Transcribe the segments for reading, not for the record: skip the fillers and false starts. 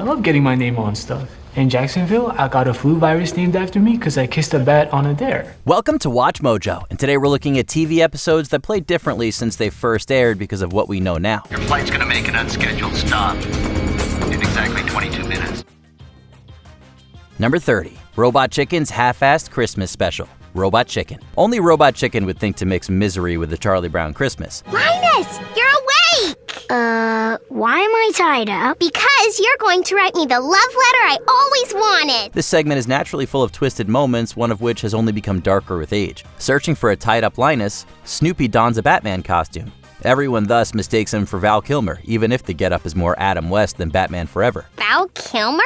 love getting my name on stuff. In Jacksonville, I got a flu virus named after me because I kissed a bat on a dare. Welcome to Watch Mojo, and today we're looking at TV episodes that played differently since they first aired because of what we know now. Your flight's gonna make an unscheduled stop in exactly 22 minutes. Number 30, Robot Chicken's half-assed Christmas special. Robot Chicken. Only Robot Chicken would think to mix misery with the Charlie Brown Christmas. Linus, you're awake! Why am I tied up? Because you're going to write me the love letter I always wanted. This segment is naturally full of twisted moments, one of which has only become darker with age. Searching for a tied-up Linus, Snoopy dons a Batman costume. Everyone thus mistakes him for Val Kilmer, even if the getup is more Adam West than Batman Forever. Val Kilmer?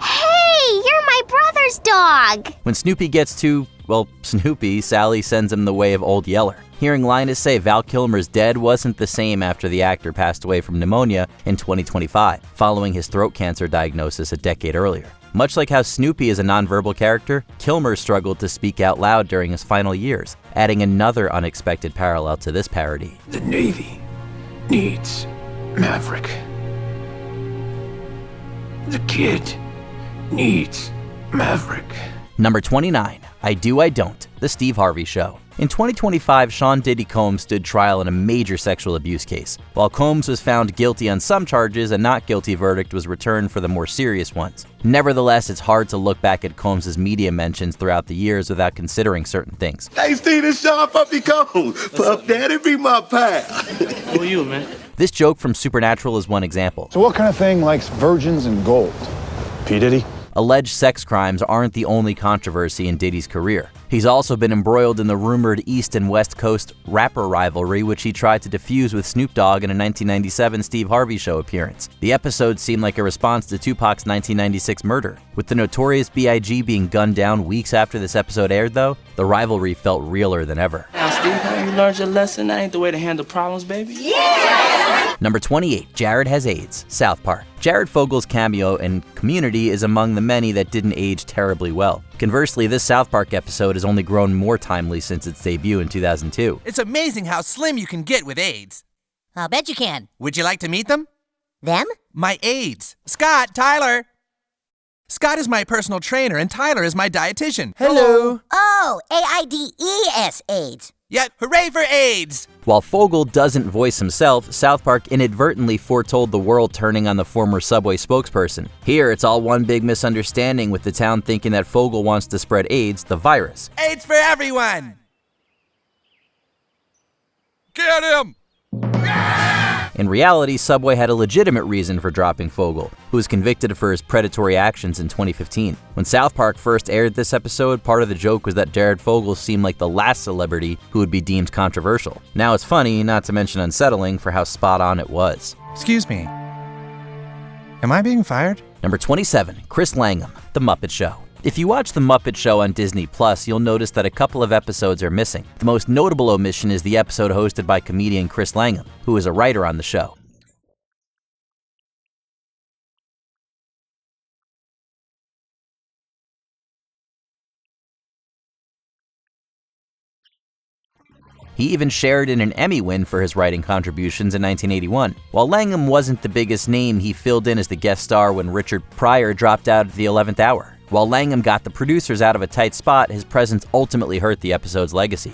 Hey, you're my brother's dog! When Snoopy gets to, well, Snoopy, Sally sends him the way of Old Yeller. Hearing Linus say Val Kilmer's dead wasn't the same after the actor passed away from pneumonia in 2025, following his throat cancer diagnosis a decade earlier. Much like how Snoopy is a nonverbal character, Kilmer struggled to speak out loud during his final years, adding another unexpected parallel to this parody. The Navy needs Maverick. The kid needs Maverick. Number 29, I Do, I Don't, The Steve Harvey Show. In 2025, Sean Diddy Combs stood trial in a major sexual abuse case. While Combs was found guilty on some charges, a not guilty verdict was returned for the more serious ones. Nevertheless, it's hard to look back at Combs' media mentions throughout the years without considering certain things. Hey, Steve, this Sean Puppy Combs. Pup Daddy, be my pal. Who are you, man? This joke from Supernatural is one example. So what kind of thing likes virgins and gold? P. Diddy? Alleged sex crimes aren't the only controversy in Diddy's career. He's also been embroiled in the rumored East and West Coast rapper rivalry, which he tried to defuse with Snoop Dogg in a 1997 Steve Harvey Show appearance. The episode seemed like a response to Tupac's 1996 murder. With the Notorious B.I.G. being gunned down weeks after this episode aired, though, the rivalry felt realer than ever. Now, Steve, haven't you learned your lesson? That ain't the way to handle problems, baby. Yeah! Number 28, Jared Has AIDS, South Park. Jared Fogel's cameo in Community is among the many that didn't age terribly well. Conversely, this South Park episode has only grown more timely since its debut in 2002. It's amazing how slim you can get with AIDS. I'll bet you can. Would you like to meet them? Them? My aides. Scott, Tyler. Scott is my personal trainer and Tyler is my dietitian. Hello. Oh, AIDS, AIDS. Yeah, hooray for AIDS! While Fogel doesn't voice himself, South Park inadvertently foretold the world turning on the former Subway spokesperson. Here, it's all one big misunderstanding, with the town thinking that Fogel wants to spread AIDS, the virus. AIDS for everyone! Get him! In reality, Subway had a legitimate reason for dropping Fogel, who was convicted for his predatory actions in 2015. When South Park first aired this episode, part of the joke was that Jared Fogle seemed like the last celebrity who would be deemed controversial. Now it's funny, not to mention unsettling, for how spot on it was. Excuse me. Am I being fired? Number 27, Chris Langham, The Muppet Show. If you watch The Muppet Show on Disney+, you'll notice that a couple of episodes are missing. The most notable omission is the episode hosted by comedian Chris Langham, who is a writer on the show. He even shared in an Emmy win for his writing contributions in 1981. While Langham wasn't the biggest name, he filled in as the guest star when Richard Pryor dropped out at the 11th hour. While Langham got the producers out of a tight spot, his presence ultimately hurt the episode's legacy.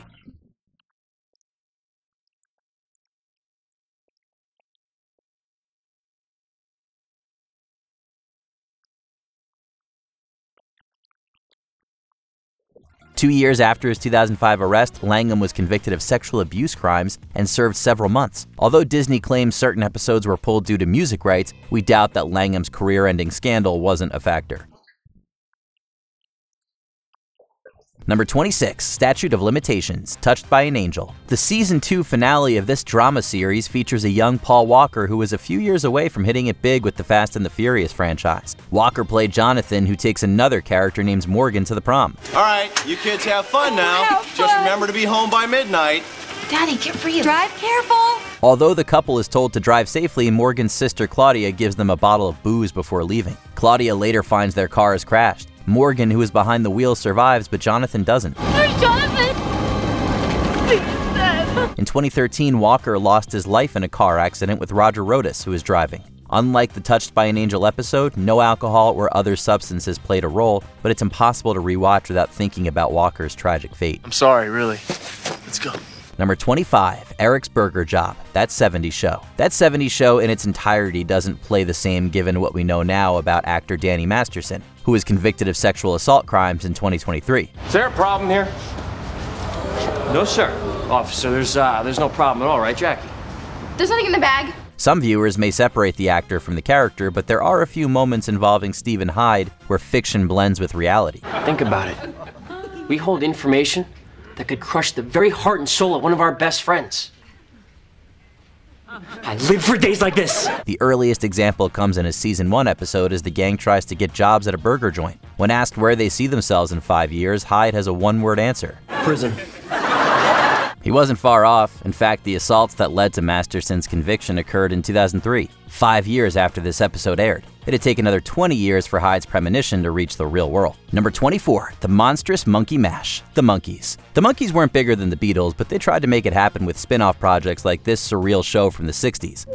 Two years after his 2005 arrest, Langham was convicted of sexual abuse crimes and served several months. Although Disney claims certain episodes were pulled due to music rights, we doubt that Langham's career-ending scandal wasn't a factor. Number 26, Statute of Limitations, Touched by an Angel. The Season 2 finale of this drama series features a young Paul Walker who is a few years away from hitting it big with the Fast and the Furious franchise. Walker played Jonathan, who takes another character named Morgan to the prom. All right, you kids have fun now. Just remember to be home by midnight. Daddy, get real. Drive careful. Although the couple is told to drive safely, Morgan's sister Claudia gives them a bottle of booze before leaving. Claudia later finds their car has crashed. Morgan, who is behind the wheel, survives, but Jonathan doesn't. Where's Jonathan? Please, Dad. In 2013, Walker lost his life in a car accident with Roger Rodas, who was driving. Unlike the Touched by an Angel episode, no alcohol or other substances played a role, but it's impossible to rewatch without thinking about Walker's tragic fate. I'm sorry, really. Let's go. Number 25, Eric's Burger Job, That 70s Show. That 70s Show in its entirety doesn't play the same given what we know now about actor Danny Masterson, who was convicted of sexual assault crimes in 2023. Is there a problem here? No, sir. Officer, there's no problem at all, right, Jackie? There's nothing in the bag. Some viewers may separate the actor from the character, but there are a few moments involving Stephen Hyde where fiction blends with reality. Think about it. We hold information that could crush the very heart and soul of one of our best friends. I live for days like this. The earliest example comes in a season 1 episode as the gang tries to get jobs at a burger joint. When asked where they see themselves in 5 years, Hyde has a one-word answer. Prison. He wasn't far off. In fact, the assaults that led to Masterson's conviction occurred in 2003, 5 years after this episode aired. It'd take another 20 years for Hyde's premonition to reach the real world. Number 24, The Monstrous Monkey Mash, The Monkees. The Monkees weren't bigger than the Beatles, but they tried to make it happen with spin-off projects like this surreal show from the 60s.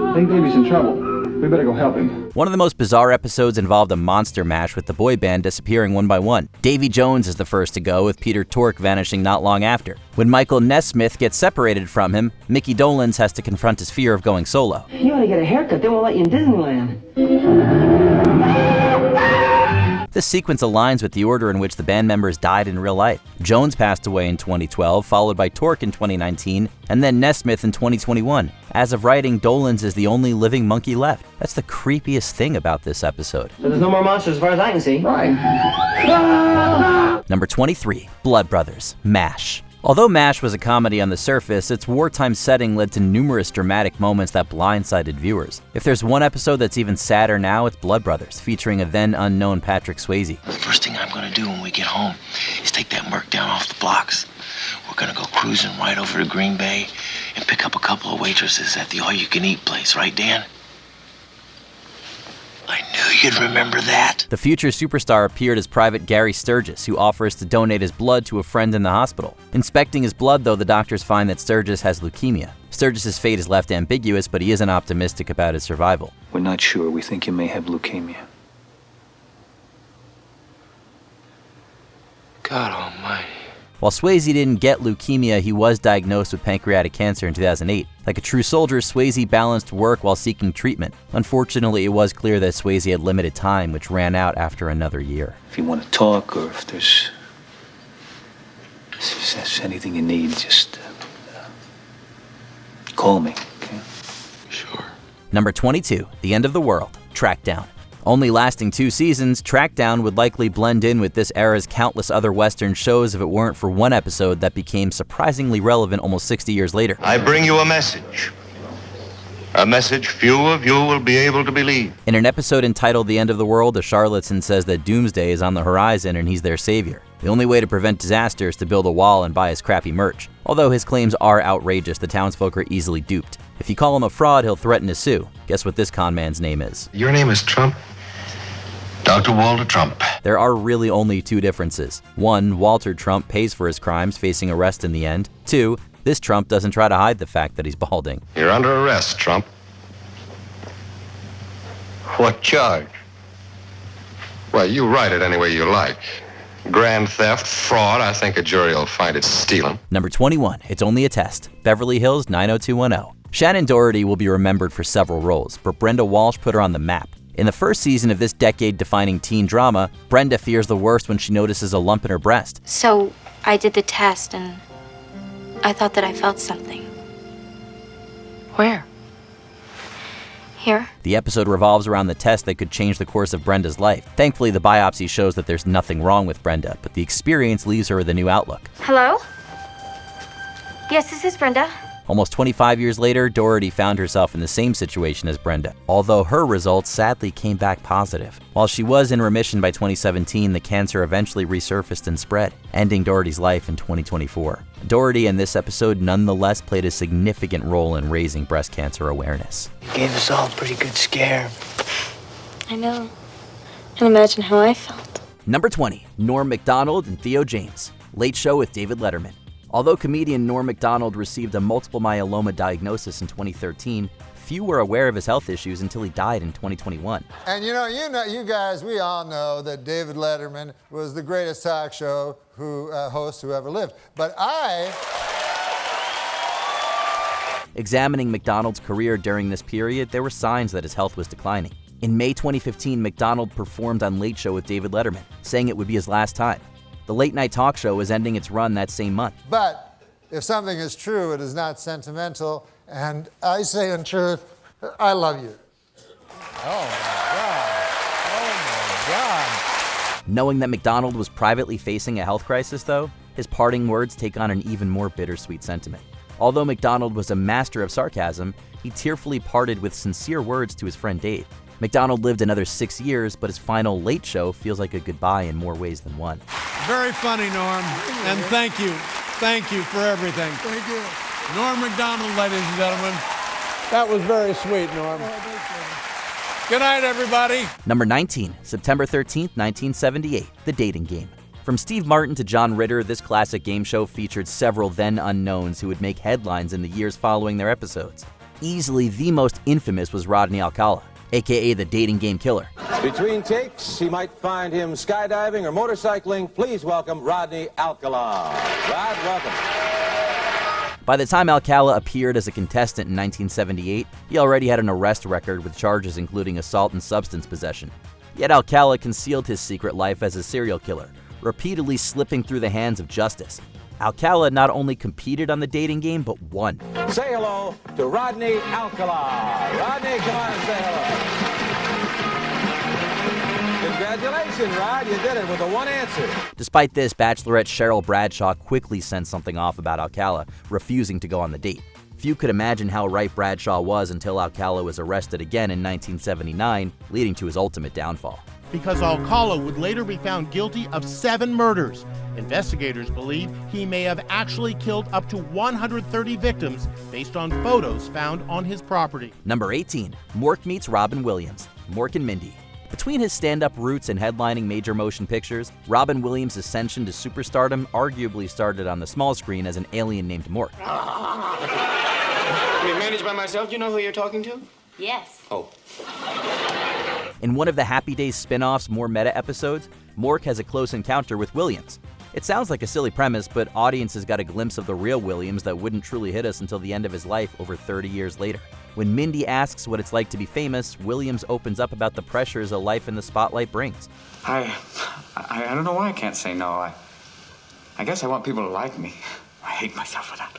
I think Davey's in trouble. We better go help him. One of the most bizarre episodes involved a monster mash with the boy band disappearing one by one. Davy Jones is the first to go, with Peter Tork vanishing not long after. When Michael Nesmith gets separated from him, Mickey Dolenz has to confront his fear of going solo. You ought to get a haircut, they won't let you in Disneyland. This sequence aligns with the order in which the band members died in real life. Jones passed away in 2012, followed by Tork in 2019, and then Nesmith in 2021. As of writing, Dolenz is the only living monkey left. That's the creepiest thing about this episode. So there's no more monsters as far as I can see. Right. Number 23, Blood Brothers, MASH. Although MASH was a comedy on the surface, its wartime setting led to numerous dramatic moments that blindsided viewers. If there's one episode that's even sadder now, it's Blood Brothers, featuring a then unknown Patrick Swayze. The first thing I'm gonna do when we get home is take that Merc down off the blocks. We're gonna go cruising right over to Green Bay and pick up a couple of waitresses at the all-you-can-eat place, right, Dan? I knew you'd remember that. The future superstar appeared as Private Gary Sturgis, who offers to donate his blood to a friend in the hospital. Inspecting his blood, though, the doctors find that Sturgis has leukemia. Sturgis's fate is left ambiguous, but he isn't optimistic about his survival. We're not sure. We think you may have leukemia. God almighty. While Swayze didn't get leukemia, he was diagnosed with pancreatic cancer in 2008. Like a true soldier, Swayze balanced work while seeking treatment. Unfortunately, it was clear that Swayze had limited time, which ran out after another year. If you want to talk or if there's anything you need, just call me, okay? Sure. Number 22, The End of the World, Trackdown. Only lasting 2 seasons, Trackdown would likely blend in with this era's countless other Western shows if it weren't for one episode that became surprisingly relevant almost 60 years later. I bring you a message. A message few of you will be able to believe. In an episode entitled The End of the World, a charlatan says that Doomsday is on the horizon and he's their savior. The only way to prevent disaster is to build a wall and buy his crappy merch. Although his claims are outrageous, the townsfolk are easily duped. If you call him a fraud, he'll threaten to sue. Guess what this con man's name is? Your name is Trump? Dr. Walter Trump. There are really only 2 differences. 1, Walter Trump pays for his crimes, facing arrest in the end. 2, this Trump doesn't try to hide the fact that he's balding. You're under arrest, Trump. What charge? Well, you write it any way you like. Grand theft, fraud, I think a jury will find it stealing. Number 21, It's Only a Test, Beverly Hills 90210. Shannon Doherty will be remembered for several roles, but Brenda Walsh put her on the map. In the first season of this decade-defining teen drama, Brenda fears the worst when she notices a lump in her breast. So I did the test and I thought that I felt something. Where? Here. The episode revolves around the test that could change the course of Brenda's life. Thankfully, the biopsy shows that there's nothing wrong with Brenda, but the experience leaves her with a new outlook. Hello? Yes, this is Brenda. Almost 25 years later, Doherty found herself in the same situation as Brenda, although her results sadly came back positive. While she was in remission by 2017, the cancer eventually resurfaced and spread, ending Doherty's life in 2024. Doherty in this episode nonetheless played a significant role in raising breast cancer awareness. You gave us all a pretty good scare. I know. And imagine how I felt. Number 20, Norm Macdonald and Theo James, Late Show with David Letterman. Although comedian Norm Macdonald received a multiple myeloma diagnosis in 2013, few were aware of his health issues until he died in 2021. And you guys, we all know that David Letterman was the greatest talk show host who ever lived. But Examining Macdonald's career during this period, there were signs that his health was declining. In May 2015, Macdonald performed on Late Show with David Letterman, saying it would be his last time. The late-night talk show was ending its run that same month. But if something is true, it is not sentimental. And I say in truth, I love you. Oh, my God. Oh, my God. Knowing that Macdonald was privately facing a health crisis, though, his parting words take on an even more bittersweet sentiment. Although Macdonald was a master of sarcasm, he tearfully parted with sincere words to his friend Dave. Macdonald lived another 6 years, but his final Late Show feels like a goodbye in more ways than one. Very funny, Norm, and thank you. Thank you for everything. Thank you. Norm Macdonald, ladies and gentlemen. That was very sweet, Norm. Good night, everybody. Number 19, September 13th, 1978, The Dating Game. From Steve Martin to John Ritter, this classic game show featured several then unknowns who would make headlines in the years following their episodes. Easily the most infamous was Rodney Alcala, aka the dating game killer. Between takes, he might find him skydiving or motorcycling. Please welcome Rodney Alcala. Rod, welcome. By the time Alcala appeared as a contestant in 1978, he already had an arrest record with charges including assault and substance possession. Yet Alcala concealed his secret life as a serial killer, repeatedly slipping through the hands of justice. Alcala not only competed on the dating game, but won. Say hello to Rodney Alcala. Rodney, come on and say hello. Congratulations, Rod. You did it with the one answer. Despite this, Bachelorette Cheryl Bradshaw quickly sent something off about Alcala, refusing to go on the date. Few could imagine how right Bradshaw was until Alcala was arrested again in 1979, leading to his ultimate downfall. Because Alcala would later be found guilty of 7 murders. Investigators believe he may have actually killed up to 130 victims based on photos found on his property. Number 18, Mork meets Robin Williams, Mork and Mindy. Between his stand-up roots and headlining major motion pictures, Robin Williams' ascension to superstardom arguably started on the small screen as an alien named Mork. I mean, managed by myself, you know who you're talking to? Yes. Oh. In one of the Happy Days spin-offs more meta episodes, Mork has a close encounter with Williams. It sounds like a silly premise, but audiences got a glimpse of the real Williams that wouldn't truly hit us until the end of his life over 30 years later. When Mindy asks what it's like to be famous, Williams opens up about the pressures a life in the spotlight brings. I don't know why I can't say no. I guess I want people to like me. I hate myself for that.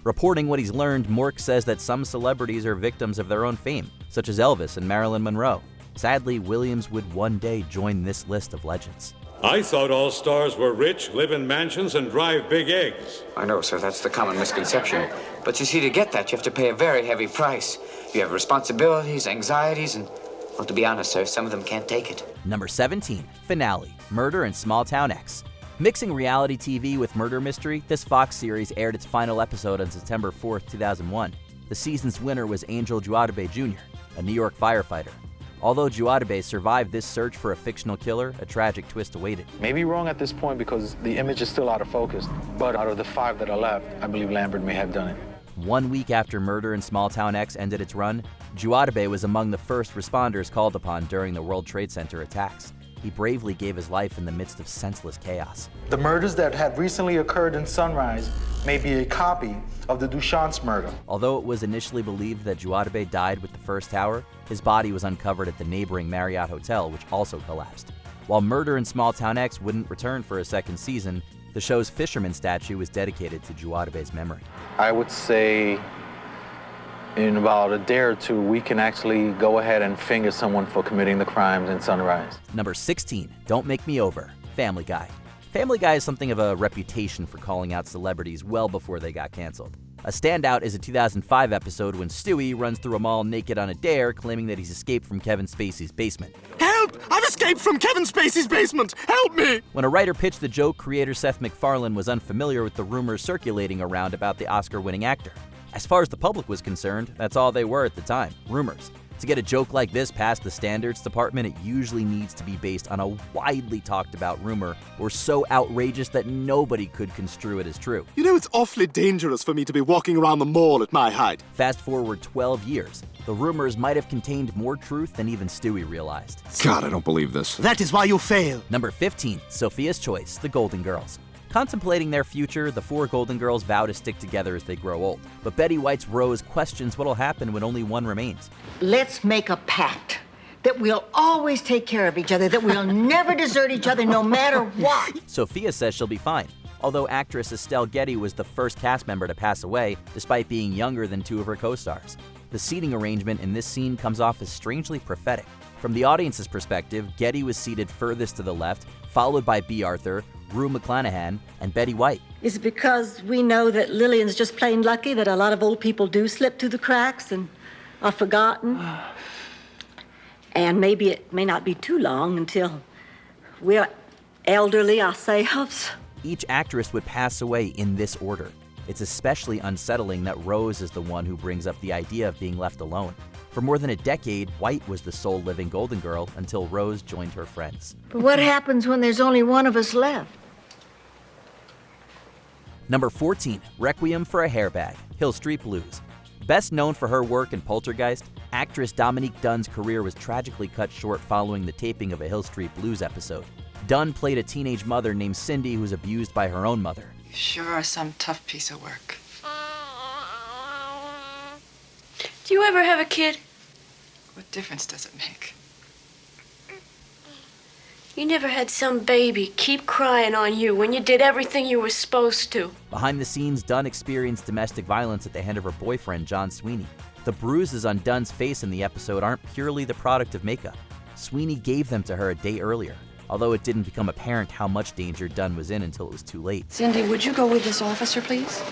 Reporting what he's learned, Mork says that some celebrities are victims of their own fame, such as Elvis and Marilyn Monroe. Sadly, Williams would one day join this list of legends. I thought all stars were rich, live in mansions, and drive big eggs. I know, sir, that's the common misconception. But you see, to get that, you have to pay a very heavy price. You have responsibilities, anxieties, and, well, to be honest, sir, some of them can't take it. Number 17, Finale, Murder in Small Town X. Mixing reality TV with murder mystery, this Fox series aired its final episode on September 4th, 2001. The season's winner was Angel Juadabe Jr., a New York firefighter. Although Juadabe survived this search for a fictional killer, a tragic twist awaited. Maybe wrong at this point because the image is still out of focus, but out of the 5 that are left, I believe Lambert may have done it. 1 week after Murder in Small Town X ended its run, Juadabe was among the first responders called upon during the World Trade Center attacks. He bravely gave his life in the midst of senseless chaos. The murders that had recently occurred in Sunrise may be a copy of the Duchamps murder. Although it was initially believed that Juadabe died with the first tower, his body was uncovered at the neighboring Marriott Hotel, which also collapsed. While Murder in Small Town X wouldn't return for a second season, the show's fisherman statue was dedicated to Juadabe's memory. I would say in about a day or two, we can actually go ahead and finger someone for committing the crimes in Sunrise. Number 16, Don't Make Me Over, Family Guy. Family Guy is something of a reputation for calling out celebrities well before they got canceled. A standout is a 2005 episode when Stewie runs through a mall naked on a dare, claiming that he's escaped from Kevin Spacey's basement. Help! I've escaped from Kevin Spacey's basement! Help me! When a writer pitched the joke, creator Seth MacFarlane was unfamiliar with the rumors circulating around about the Oscar-winning actor. As far as the public was concerned, that's all they were at the time, rumors. To get a joke like this past the standards department, it usually needs to be based on a widely talked about rumor or so outrageous that nobody could construe it as true. You know, it's awfully dangerous for me to be walking around the mall at my height. Fast forward 12 years, the rumors might have contained more truth than even Stewie realized. God, I don't believe this. That is why you fail. Number 15, Sophia's Choice, The Golden Girls. Contemplating their future, the 4 Golden Girls vow to stick together as they grow old. But Betty White's Rose questions what'll happen when only one remains. Let's make a pact that we'll always take care of each other, that we'll never desert each other no matter what. Sophia says she'll be fine, although actress Estelle Getty was the first cast member to pass away, despite being younger than 2 of her co-stars. The seating arrangement in this scene comes off as strangely prophetic. From the audience's perspective, Getty was seated furthest to the left, followed by B. Arthur, Rue McClanahan, and Betty White. Is it because we know that Lillian's just plain lucky that a lot of old people do slip through the cracks and are forgotten? And maybe it may not be too long until we're elderly ourselves. Each actress would pass away in this order. It's especially unsettling that Rose is the one who brings up the idea of being left alone. For more than a decade, White was the sole living Golden Girl until Rose joined her friends. But what happens when there's only one of us left? Number 14, Requiem for a Hairbag, Hill Street Blues. Best known for her work in Poltergeist, actress Dominique Dunn's career was tragically cut short following the taping of a Hill Street Blues episode. Dunn played a teenage mother named Cindy who was abused by her own mother. You sure are some tough piece of work. Do you ever have a kid? What difference does it make? You never had some baby keep crying on you when you did everything you were supposed to. Behind the scenes, Dunn experienced domestic violence at the hand of her boyfriend, John Sweeney. The bruises on Dunn's face in the episode aren't purely the product of makeup. Sweeney gave them to her a day earlier, although it didn't become apparent how much danger Dunn was in until it was too late. Cindy, would you go with this officer, please?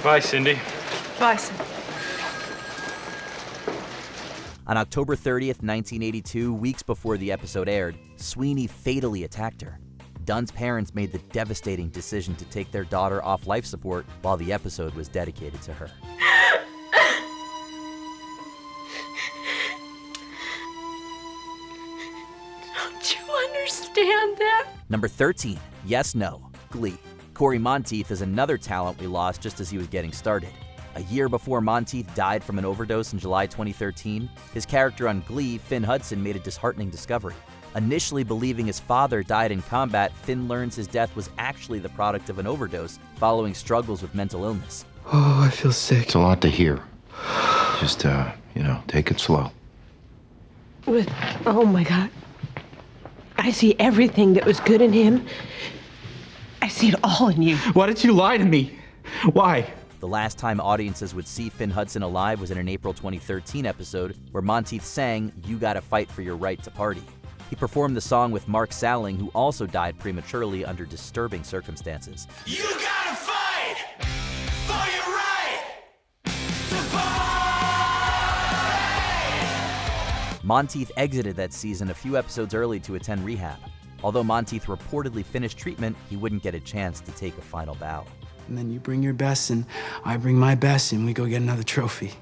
Bye, Cindy. Bye, Cindy. On October 30th, 1982, weeks before the episode aired, Sweeney fatally attacked her. Dunn's parents made the devastating decision to take their daughter off life support while the episode was dedicated to her. Don't you understand that? Number 13, Yes, No, Glee. Corey Monteith is another talent we lost just as he was getting started. A year before Monteith died from an overdose in July 2013, his character on Glee, Finn Hudson, made a disheartening discovery. Initially believing his father died in combat, Finn learns his death was actually the product of an overdose following struggles with mental illness. Oh, I feel sick. It's a lot to hear. Just, take it slow. But, oh my God. I see everything that was good in him. I see it all in you. Why did you lie to me? Why? The last time audiences would see Finn Hudson alive was in an April 2013 episode where Monteith sang "You Gotta Fight for Your Right to Party." He performed the song with Mark Salling, who also died prematurely under disturbing circumstances. You gotta fight for your right to party! Monteith exited that season a few episodes early to attend rehab. Although Monteith reportedly finished treatment, he wouldn't get a chance to take a final bow. And then you bring your best and I bring my best and we go get another trophy.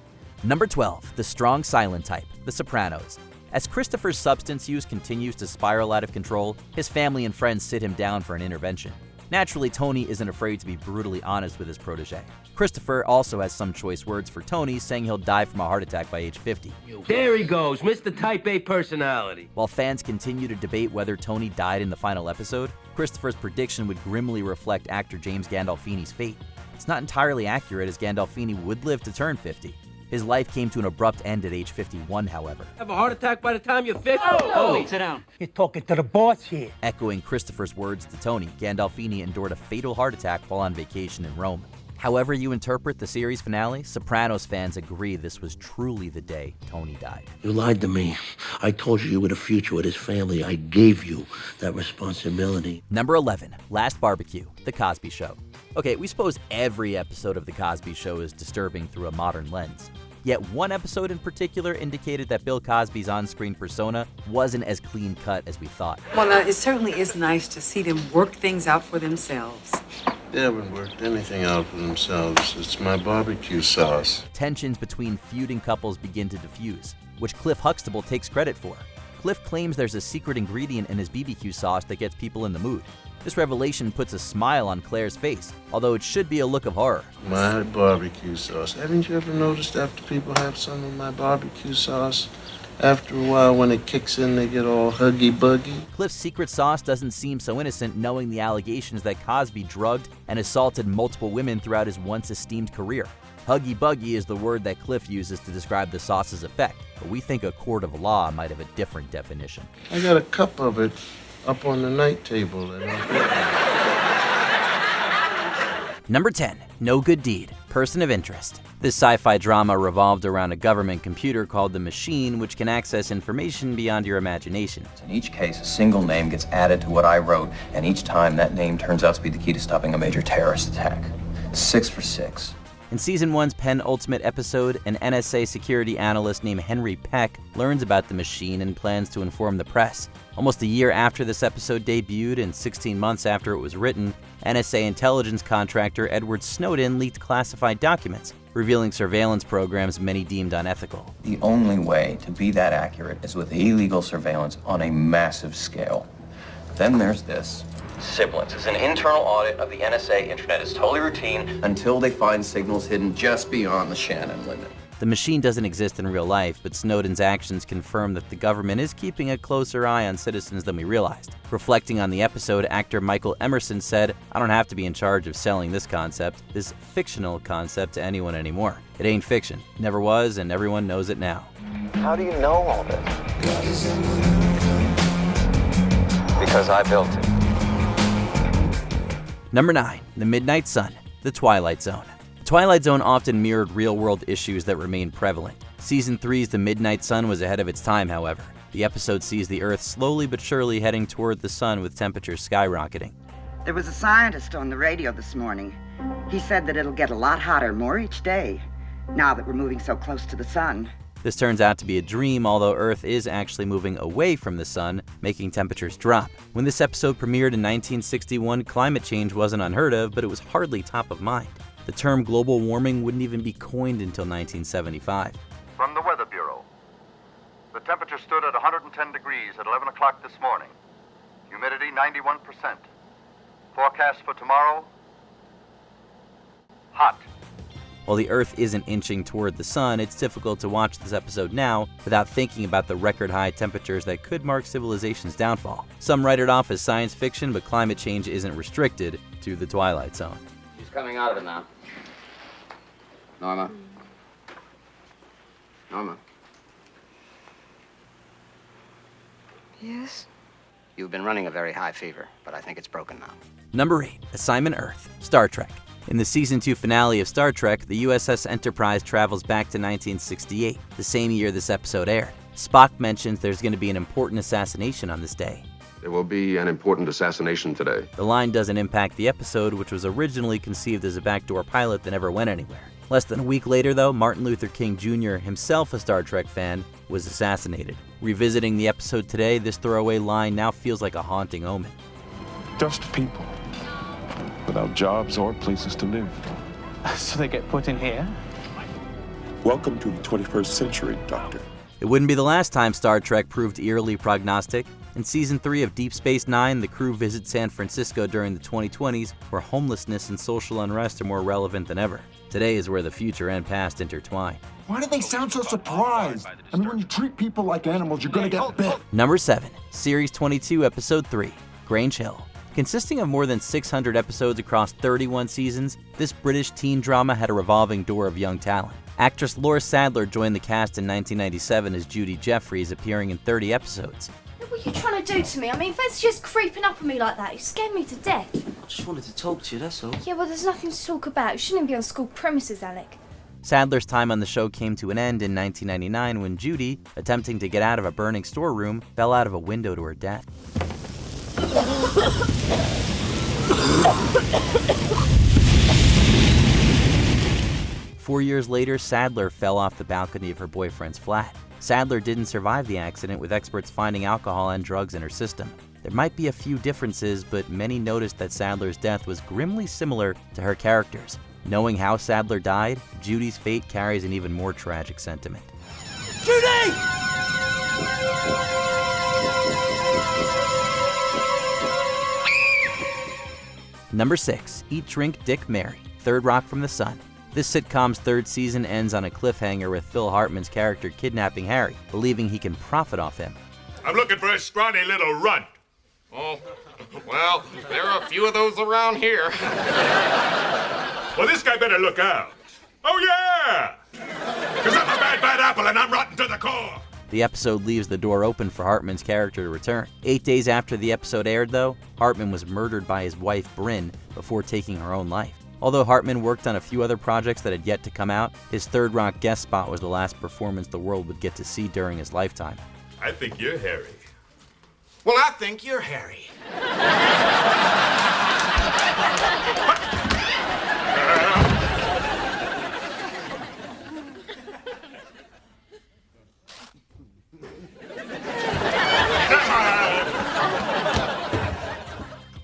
Number 12, the strong silent type, The Sopranos. As Christopher's substance use continues to spiral out of control, his family and friends sit him down for an intervention. Naturally, Tony isn't afraid to be brutally honest with his protege. Christopher also has some choice words for Tony, saying he'll die from a heart attack by age 50. There he goes, Mr. Type A personality. While fans continue to debate whether Tony died in the final episode, Christopher's prediction would grimly reflect actor James Gandolfini's fate. It's not entirely accurate, as Gandolfini would live to turn 50. His life came to an abrupt end at age 51, however. Have a heart attack by the time you're 50? Oh, sit down. You're talking to the boss here. Echoing Christopher's words to Tony, Gandolfini endured a fatal heart attack while on vacation in Rome. However you interpret the series finale, Sopranos fans agree this was truly the day Tony died. You lied to me. I told you would have a future with his family. I gave you that responsibility. Number 11, Last Barbecue, The Cosby Show. Okay, we suppose every episode of The Cosby Show is disturbing through a modern lens. Yet one episode in particular indicated that Bill Cosby's on-screen persona wasn't as clean-cut as we thought. Well, it certainly is nice to see them work things out for themselves. They haven't worked anything out for themselves. It's my barbecue sauce. Tensions between feuding couples begin to diffuse, which Cliff Huxtable takes credit for. Cliff claims there's a secret ingredient in his BBQ sauce that gets people in the mood. This revelation puts a smile on Claire's face, although it should be a look of horror. My barbecue sauce. Haven't you ever noticed after people have some of my barbecue sauce, after a while when it kicks in they get all huggy-buggy? Cliff's secret sauce doesn't seem so innocent, knowing the allegations that Cosby drugged and assaulted multiple women throughout his once esteemed career. Huggy-buggy is the word that Cliff uses to describe the sauce's effect, but we think a court of law might have a different definition. I got a cup of it up on the night table. Number 10. No Good Deed, Person of Interest. This sci-fi drama revolved around a government computer called the Machine, which can access information beyond your imagination. In each case, a single name gets added to what I wrote, and each time that name turns out to be the key to stopping a major terrorist attack. 6 for 6. In Season 1's penultimate episode, an NSA security analyst named Henry Peck learns about the Machine and plans to inform the press. Almost a year after this episode debuted and 16 months after it was written, NSA intelligence contractor Edward Snowden leaked classified documents, revealing surveillance programs many deemed unethical. The only way to be that accurate is with illegal surveillance on a massive scale. Then there's this. Siblings is an internal audit of the NSA intranet. It's totally routine until they find signals hidden just beyond the Shannon limit. The Machine doesn't exist in real life, but Snowden's actions confirm that the government is keeping a closer eye on citizens than we realized. Reflecting on the episode, actor Michael Emerson said, "I don't have to be in charge of selling this concept, this fictional concept, to anyone anymore. It ain't fiction. Never was, and everyone knows it now." How do you know all this? Because I built it. Number 9. The Midnight Sun, The Twilight Zone. The Twilight Zone often mirrored real-world issues that remain prevalent. Season 3's The Midnight Sun was ahead of its time, however. The episode sees the Earth slowly but surely heading toward the sun with temperatures skyrocketing. There was a scientist on the radio this morning. He said that it'll get a lot hotter more each day, now that we're moving so close to the sun. This turns out to be a dream, although Earth is actually moving away from the sun, making temperatures drop. When this episode premiered in 1961, climate change wasn't unheard of, but it was hardly top of mind. The term global warming wouldn't even be coined until 1975. From the Weather Bureau, the temperature stood at 110 degrees at 11 o'clock this morning. Humidity 91%. Forecast for tomorrow, hot. While the Earth isn't inching toward the sun, it's difficult to watch this episode now without thinking about the record-high temperatures that could mark civilization's downfall. Some write it off as science fiction, but climate change isn't restricted to the Twilight Zone. She's coming out of it now. Norma. Norma. Yes? You've been running a very high fever, but I think it's broken now. Number 8. Assignment Earth, Star Trek. In the Season 2 finale of Star Trek, the USS Enterprise travels back to 1968, the same year this episode aired. Spock mentions there's going to be an important assassination on this day. There will be an important assassination today. The line doesn't impact the episode, which was originally conceived as a backdoor pilot that never went anywhere. Less than a week later, though, Martin Luther King Jr., himself a Star Trek fan, was assassinated. Revisiting the episode today, this throwaway line now feels like a haunting omen. Just people, without jobs or places to live. So they get put in here? Welcome to the 21st century, Doctor. It wouldn't be the last time Star Trek proved eerily prognostic. In Season 3 of Deep Space Nine, the crew visits San Francisco during the 2020s, where homelessness and social unrest are more relevant than ever. Today is where the future and past intertwine. Why do they sound so surprised? I mean, when you treat people like animals, you're gonna get bit. Number 7. Series 22, Episode 3, Grange Hill. Consisting of more than 600 episodes across 31 seasons, this British teen drama had a revolving door of young talent. Actress Laura Sadler joined the cast in 1997 as Judy Jeffries, appearing in 30 episodes. What are you trying to do to me? I mean, Fed's just creeping up on me like that. You scared me to death. I just wanted to talk to you, that's all. Yeah, well, there's nothing to talk about. You shouldn't be on school premises, Alec. Sadler's time on the show came to an end in 1999 when Judy, attempting to get out of a burning storeroom, fell out of a window to her death. 4 years later, Sadler fell off the balcony of her boyfriend's flat. Sadler didn't survive the accident, with experts finding alcohol and drugs in her system. There might be a few differences, but many noticed that Sadler's death was grimly similar to her character's. Knowing how Sadler died, Judy's fate carries an even more tragic sentiment. Judy! Number 6, Eat, Drink, Dick, Marry, Third Rock from the Sun. This sitcom's third season ends on a cliffhanger with Phil Hartman's character kidnapping Harry, believing he can profit off him. I'm looking for a scrawny little runt. Oh, well, there are a few of those around here. Well, this guy better look out. Oh, yeah! Because I'm a bad apple and I'm rotten to the core. The episode leaves the door open for Hartman's character to return. 8 days after the episode aired, though, Hartman was murdered by his wife, Bryn, before taking her own life. Although Hartman worked on a few other projects that had yet to come out, his Third Rock guest spot was the last performance the world would get to see during his lifetime. I think you're Harry. Well, I think you're Harry.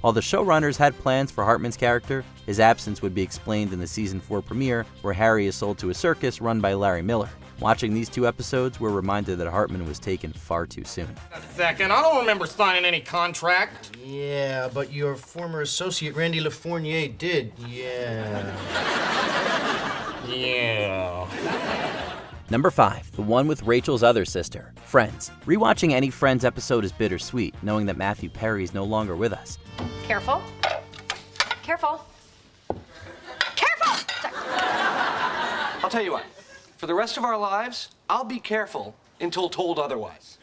While the showrunners had plans for Hartman's character, his absence would be explained in the season 4 premiere, where Harry is sold to a circus run by Larry Miller. Watching these 2 episodes, we're reminded that Hartman was taken far too soon. A second, I don't remember signing any contract. Yeah, but your former associate Randy LaFournier did, yeah. Number 5, the one with Rachel's other sister, Friends. Rewatching any Friends episode is bittersweet, knowing that Matthew Perry is no longer with us. Careful. Careful. Careful! I'll tell you what, for the rest of our lives, I'll be careful until told otherwise.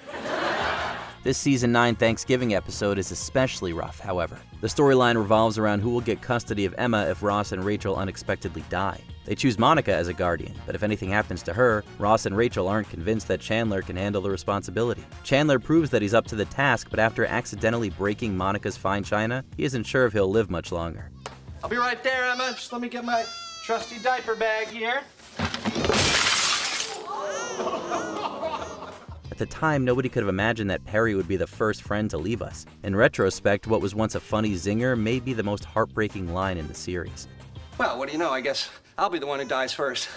This season 9 Thanksgiving episode is especially rough, however. The storyline revolves around who will get custody of Emma if Ross and Rachel unexpectedly die. They choose Monica as a guardian, but if anything happens to her, Ross and Rachel aren't convinced that Chandler can handle the responsibility. Chandler proves that he's up to the task, but after accidentally breaking Monica's fine china, he isn't sure if he'll live much longer. I'll be right there, Emma. Just let me get my trusty diaper bag here. At the time, nobody could have imagined that Perry would be the first friend to leave us. In retrospect, what was once a funny zinger may be the most heartbreaking line in the series. Well, what do you know? I guess I'll be the one who dies first.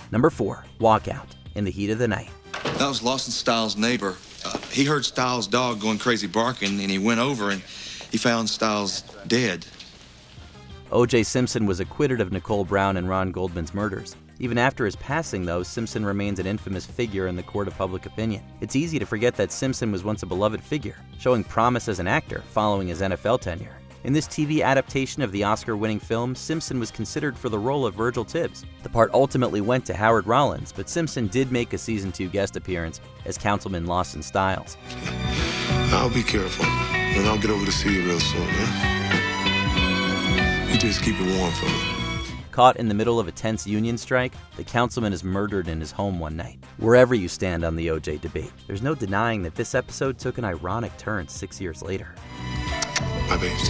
Number 4, Walkout, In the Heat of the Night. That was Lawson Stiles' neighbor. He heard Stiles' dog going crazy barking, and he went over and he found Stiles dead. O.J. Simpson was acquitted of Nicole Brown and Ron Goldman's murders. Even after his passing, though, Simpson remains an infamous figure in the court of public opinion. It's easy to forget that Simpson was once a beloved figure, showing promise as an actor following his NFL tenure. In this TV adaptation of the Oscar-winning film, Simpson was considered for the role of Virgil Tibbs. The part ultimately went to Howard Rollins, but Simpson did make a Season 2 guest appearance as Councilman Lawson Stiles. I'll be careful, and I'll get over to see you real soon, yeah? You just keep it warm for me. Caught in the middle of a tense union strike, the councilman is murdered in his home one night. Wherever you stand on the OJ debate, there's no denying that this episode took an ironic turn 6 years later. My babes.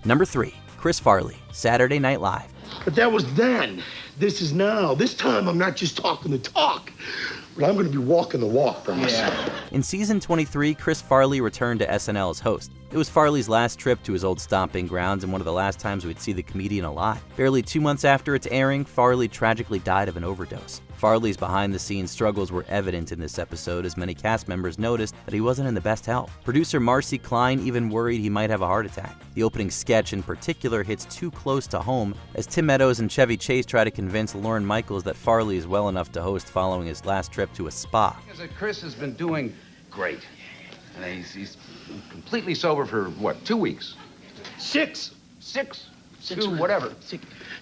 Number 3, Chris Farley, Saturday Night Live. But that was then. This is now. This time I'm not just talking the talk, but I'm going to be walking the walk for myself. In season 23, Chris Farley returned to SNL as host. It was Farley's last trip to his old stomping grounds and one of the last times we'd see the comedian alive. Barely 2 months after its airing, Farley tragically died of an overdose. Farley's behind-the-scenes struggles were evident in this episode, as many cast members noticed that he wasn't in the best health. Producer Marcy Klein even worried he might have a heart attack. The opening sketch in particular hits too close to home, as Tim Meadows and Chevy Chase try to convince Lorne Michaels that Farley is well enough to host following his last trip to a spa. Chris has been doing great. And he's completely sober for, what, 2 weeks? Six. Two, whatever.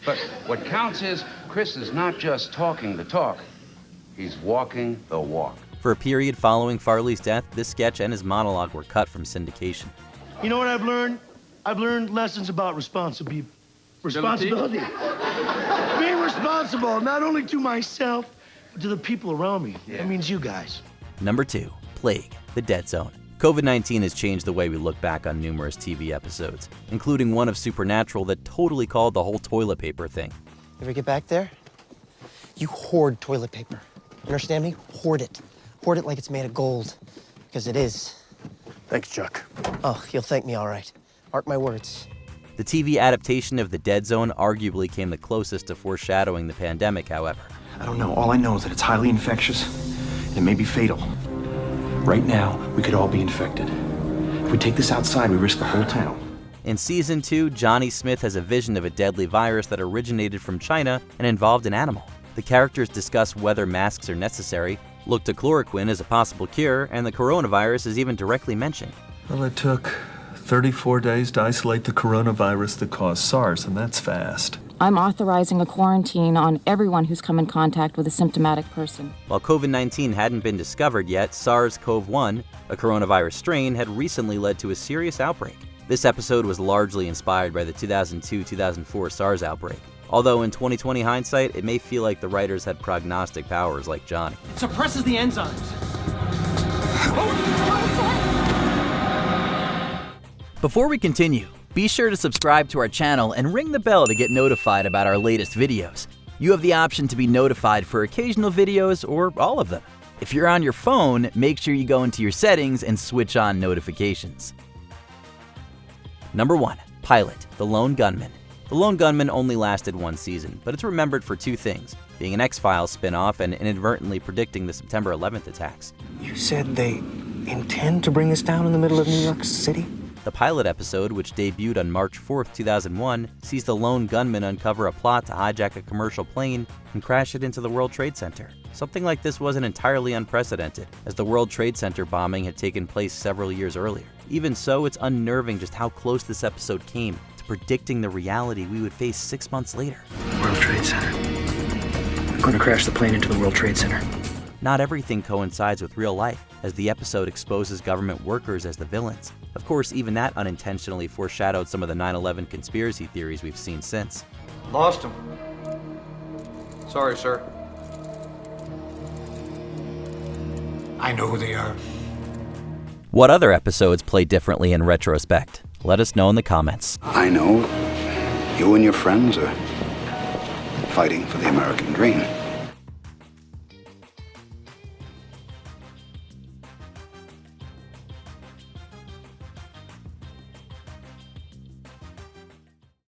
But what counts is Chris is not just talking the talk. He's walking the walk. For a period following Farley's death, this sketch and his monologue were cut from syndication. You know what I've learned? I've learned lessons about responsibility. Being responsible, not only to myself, but to the people around me. Yeah. That means you guys. Number 2, Plague, The Dead Zone. COVID-19 has changed the way we look back on numerous TV episodes, including one of Supernatural that totally called the whole toilet paper thing. Ever get back there? You hoard toilet paper. Understand me? Hoard it. Hoard it like it's made of gold. Because it is. Thanks, Chuck. Oh, you'll thank me all right. Mark my words. The TV adaptation of The Dead Zone arguably came the closest to foreshadowing the pandemic, however. I don't know. All I know is that it's highly infectious, and it may be fatal. Right now, we could all be infected. If we take this outside, we risk the whole town. In Season 2, Johnny Smith has a vision of a deadly virus that originated from China and involved an animal. The characters discuss whether masks are necessary, look to chloroquine as a possible cure, and the coronavirus is even directly mentioned. Well, it took 34 days to isolate the coronavirus that caused SARS, and that's fast. I'm authorizing a quarantine on everyone who's come in contact with a symptomatic person. While COVID-19 hadn't been discovered yet, SARS-CoV-1, a coronavirus strain, had recently led to a serious outbreak. This episode was largely inspired by the 2002-2004 SARS outbreak. Although in 2020 hindsight, it may feel like the writers had prognostic powers like Johnny. It suppresses the enzymes. Before we continue, be sure to subscribe to our channel and ring the bell to get notified about our latest videos. You have the option to be notified for occasional videos or all of them. If you're on your phone, make sure you go into your settings and switch on notifications. Number 1. Pilot, The Lone Gunmen. The Lone Gunmen only lasted one season, but it's remembered for two things, being an X-Files spin-off and inadvertently predicting the September 11th attacks. You said they intend to bring this down in the middle of New York City? The pilot episode, which debuted on March 4, 2001, sees the Lone Gunmen uncover a plot to hijack a commercial plane and crash it into the World Trade Center. Something like this wasn't entirely unprecedented, as the World Trade Center bombing had taken place several years earlier. Even so, it's unnerving just how close this episode came to predicting the reality we would face 6 months later. World Trade Center. I'm going to crash the plane into the World Trade Center. Not everything coincides with real life, as the episode exposes government workers as the villains. Of course, even that unintentionally foreshadowed some of the 9/11 conspiracy theories we've seen since. Lost him. Sorry, sir. I know who they are. What other episodes play differently in retrospect? Let us know in the comments. I know you and your friends are fighting for the American dream.